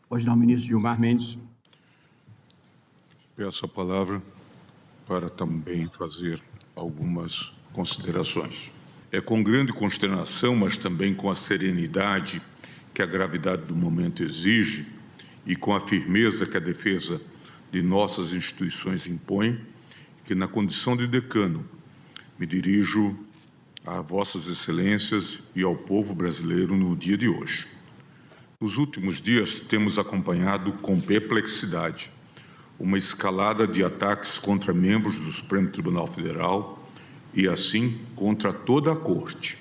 Pois não, ministro Gilmar Mendes. Peço a palavra para também fazer algumas considerações. É com grande consternação, mas também com a serenidade que a gravidade do momento exige e com a firmeza que a defesa de nossas instituições impõe, que na condição de decano me dirijo a vossas excelências e ao povo brasileiro no dia de hoje. Nos últimos dias temos acompanhado com perplexidade uma escalada de ataques contra membros do Supremo Tribunal Federal e, assim, contra toda a Corte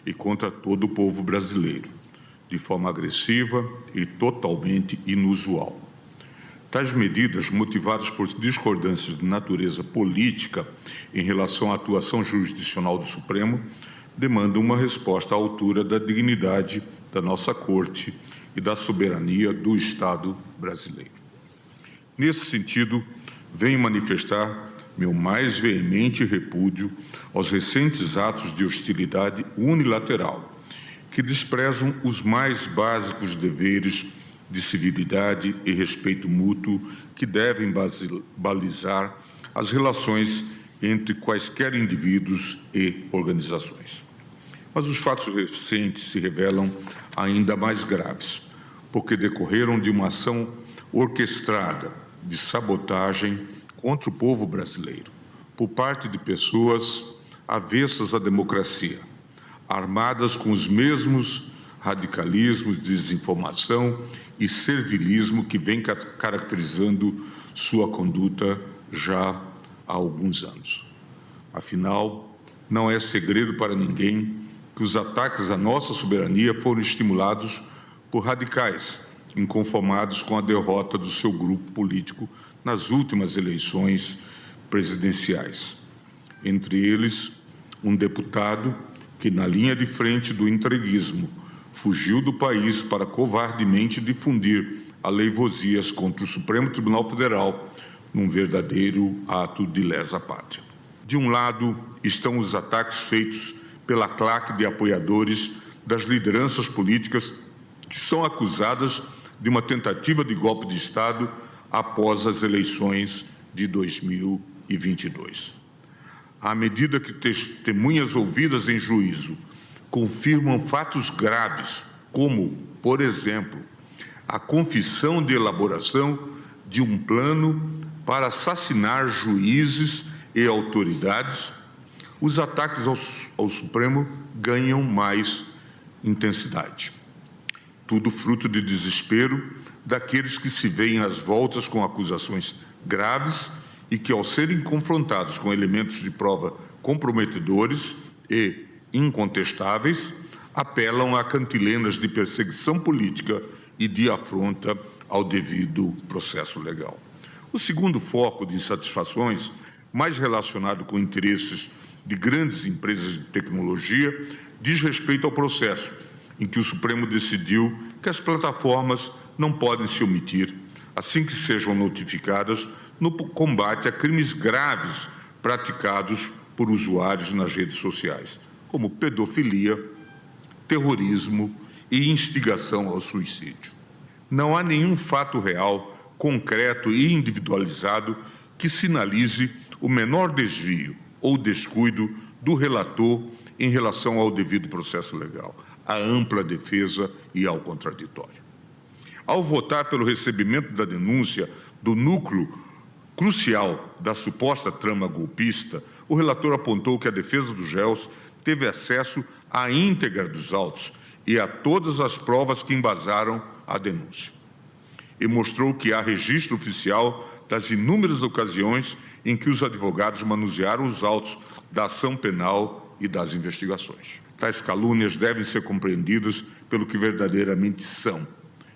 e contra todo o povo brasileiro, de forma agressiva e totalmente inusual. Tais medidas, motivadas por discordâncias de natureza política em relação à atuação jurisdicional do Supremo, demandam uma resposta à altura da dignidade da nossa Corte e da soberania do Estado brasileiro. Nesse sentido, venho manifestar meu mais veemente repúdio aos recentes atos de hostilidade unilateral, que desprezam os mais básicos deveres de civilidade e respeito mútuo que devem balizar as relações entre quaisquer indivíduos e organizações. Mas os fatos recentes se revelam ainda mais graves, porque decorreram de uma ação orquestrada de sabotagem contra o povo brasileiro, por parte de pessoas avessas à democracia, armadas com os mesmos radicalismos, desinformação e servilismo que vem caracterizando sua conduta já há alguns anos. Afinal, não é segredo para ninguém que os ataques à nossa soberania foram estimulados por radicais inconformados com a derrota do seu grupo político nas últimas eleições presidenciais. Entre eles, um deputado que, na linha de frente do entreguismo, fugiu do país para covardemente difundir aleivosias contra o Supremo Tribunal Federal num verdadeiro ato de lesa pátria. De um lado, estão os ataques feitos pela claque de apoiadores das lideranças políticas que são acusadas de uma tentativa de golpe de Estado após as eleições de 2022. À medida que testemunhas ouvidas em juízo confirmam fatos graves, como, por exemplo, a confissão de elaboração de um plano para assassinar juízes e autoridades, os ataques ao Supremo ganham mais intensidade. Tudo fruto de desespero daqueles que se veem às voltas com acusações graves e que, ao serem confrontados com elementos de prova comprometedores e incontestáveis, apelam a cantilenas de perseguição política e de afronta ao devido processo legal. O segundo foco de insatisfações, mais relacionado com interesses de grandes empresas de tecnologia, diz respeito ao processo em que o Supremo decidiu que as plataformas não podem se omitir, assim que sejam notificadas, no combate a crimes graves praticados por usuários nas redes sociais, como pedofilia, terrorismo e instigação ao suicídio. Não há nenhum fato real, concreto e individualizado que sinalize o menor desvio ou descuido do relator em relação ao devido processo legal, à ampla defesa e ao contraditório. Ao votar pelo recebimento da denúncia do núcleo crucial da suposta trama golpista, o relator apontou que a defesa dos réus teve acesso à íntegra dos autos e a todas as provas que embasaram a denúncia. E mostrou que há registro oficial das inúmeras ocasiões em que os advogados manusearam os autos da ação penal e das investigações. Tais calúnias devem ser compreendidas pelo que verdadeiramente são: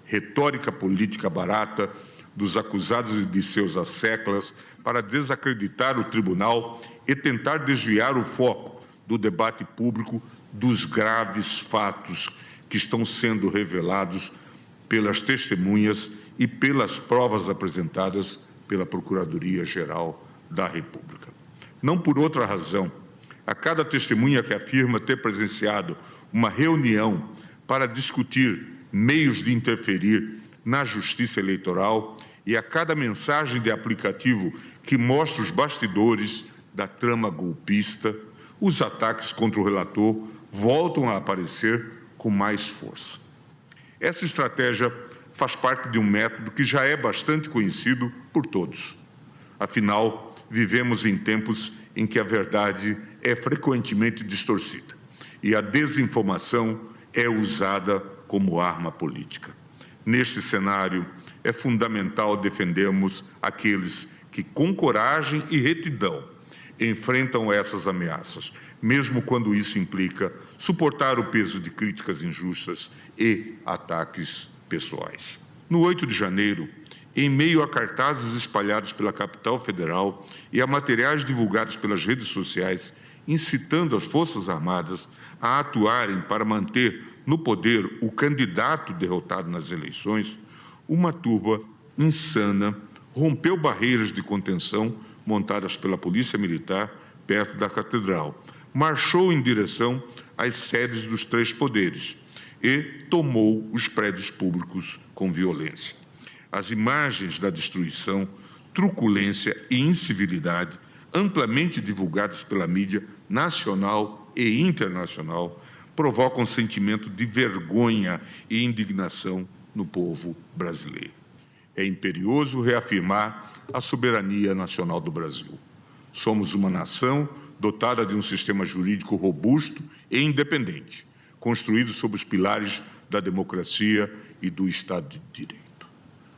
retórica política barata dos acusados e de seus asseclas para desacreditar o tribunal e tentar desviar o foco do debate público dos graves fatos que estão sendo revelados pelas testemunhas e pelas provas apresentadas pela Procuradoria-Geral da República. Não por outra razão, a cada testemunha que afirma ter presenciado uma reunião para discutir meios de interferir na Justiça Eleitoral e a cada mensagem de aplicativo que mostra os bastidores da trama golpista, os ataques contra o relator voltam a aparecer com mais força. Essa estratégia faz parte de um método que já é bastante conhecido por todos. Afinal, vivemos em tempos em que a verdade é frequentemente distorcida e a desinformação é usada como arma política. Neste cenário, é fundamental defendermos aqueles que, com coragem e retidão, enfrentam essas ameaças, mesmo quando isso implica suportar o peso de críticas injustas e ataques pessoais. No 8 de janeiro, em meio a cartazes espalhados pela capital federal e a materiais divulgados pelas redes sociais, incitando as Forças Armadas a atuarem para manter no poder o candidato derrotado nas eleições, uma turba insana rompeu barreiras de contenção montadas pela Polícia Militar perto da Catedral, marchou em direção às sedes dos três poderes e tomou os prédios públicos com violência. As imagens da destruição, truculência e incivilidade, amplamente divulgadas pela mídia nacional e internacional, provocam um sentimento de vergonha e indignação no povo brasileiro. É imperioso reafirmar a soberania nacional do Brasil. Somos uma nação dotada de um sistema jurídico robusto e independente, construído sobre os pilares da democracia e do Estado de Direito.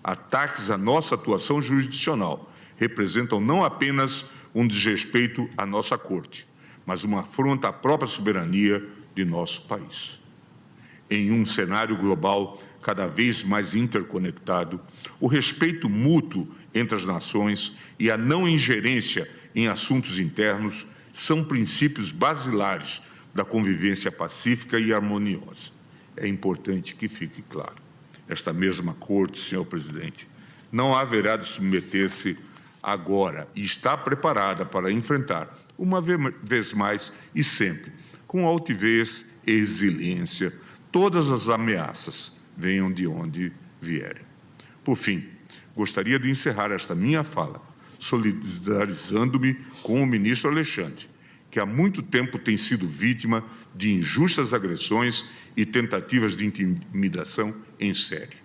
Ataques à nossa atuação jurisdicional representam não apenas um desrespeito à nossa Corte, mas uma afronta à própria soberania de nosso país. Em um cenário global cada vez mais interconectado, o respeito mútuo entre as nações e a não ingerência em assuntos internos são princípios basilares da convivência pacífica e harmoniosa. É importante que fique claro. Esta mesma Corte, senhor presidente, não haverá de submeter-se agora e está preparada para enfrentar, uma vez mais e sempre, com altivez e resiliência, todas as ameaças, venham de onde vierem. Por fim, gostaria de encerrar esta minha fala solidarizando-me com o ministro Alexandre, que há muito tempo tem sido vítima de injustas agressões e tentativas de intimidação em série.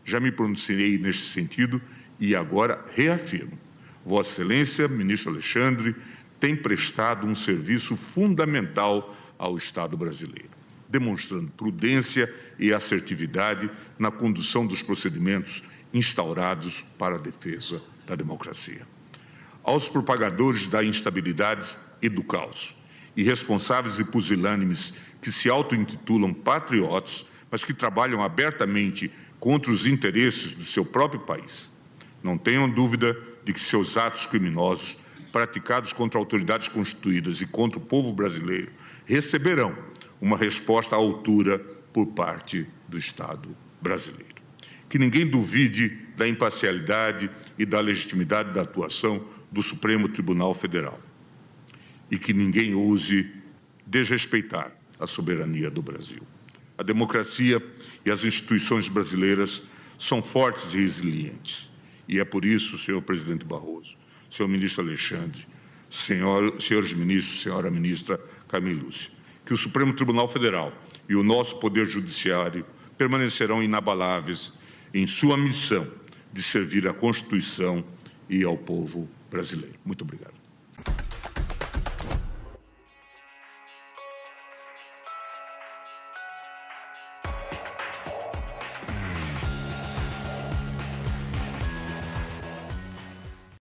Já me pronunciei neste sentido e agora reafirmo. Vossa Excelência, ministro Alexandre, tem prestado um serviço fundamental ao Estado brasileiro, demonstrando prudência e assertividade na condução dos procedimentos instaurados para a defesa da democracia. Aos propagadores da instabilidade e do caos, irresponsáveis e pusilânimes que se auto-intitulam patriotas, mas que trabalham abertamente contra os interesses do seu próprio país, não tenham dúvida de que seus atos criminosos, praticados contra autoridades constituídas e contra o povo brasileiro, receberão uma resposta à altura por parte do Estado brasileiro. Que ninguém duvide da imparcialidade e da legitimidade da atuação do Supremo Tribunal Federal e que ninguém ouse desrespeitar a soberania do Brasil. A democracia e as instituições brasileiras são fortes e resilientes. E é por isso, senhor presidente Barroso, senhor ministro Alexandre, senhores ministros, senhora ministra Carmen Lúcia, que o Supremo Tribunal Federal e o nosso Poder Judiciário permanecerão inabaláveis em sua missão de servir à Constituição e ao povo brasileiro. Muito obrigado.